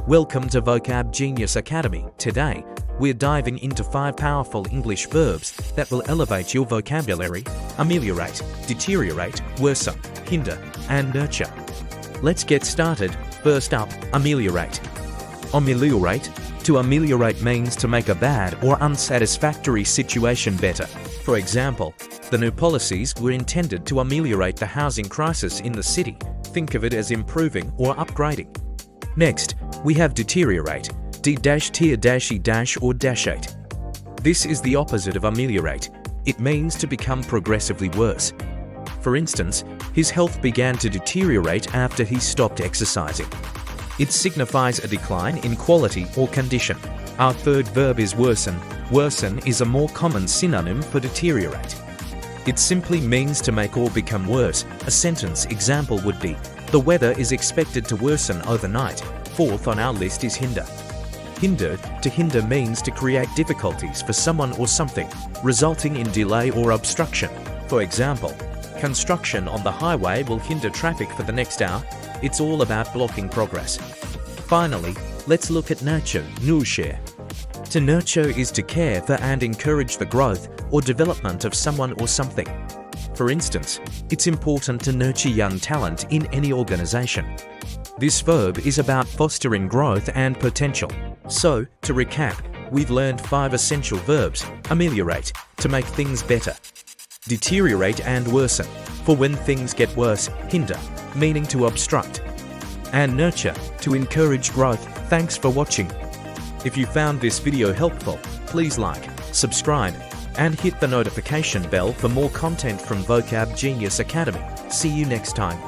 Welcome to Vocab Genius Academy. Today, we're diving into 5 powerful English verbs that will elevate your vocabulary, ameliorate, deteriorate, worsen, hinder, and nurture. Let's get started. First up, ameliorate. Ameliorate. To ameliorate means to make a bad or unsatisfactory situation better. For example, the new policies were intended to ameliorate the housing crisis in the city. Think of it as improving or upgrading. Next, we have deteriorate. D-tier-e- or dashate. This is the opposite of ameliorate. It means to become progressively worse. For instance, his health began to deteriorate after he stopped exercising. It signifies a decline in quality or condition. Our third verb is worsen. Worsen is a more common synonym for deteriorate. It simply means to make or become worse. A sentence example would be, the weather is expected to worsen overnight. Fourth on our list is hinder. Hinder. To hinder means to create difficulties for someone or something, resulting in delay or obstruction. For example, construction on the highway will hinder traffic for the next hour. It's all about blocking progress. Finally, let's look at nurture. Nurture. To nurture is to care for and encourage the growth or development of someone or something. For instance, it's important to nurture young talent in any organization. This verb is about fostering growth and potential. So, to recap, we've learned 5 essential verbs: ameliorate, to make things better; deteriorate and worsen, for when things get worse; hinder, meaning to obstruct; and nurture, to encourage growth. Thanks for watching. If you found this video helpful, please like, subscribe, and hit the notification bell for more content from Vocab Genius Academy. See you next time.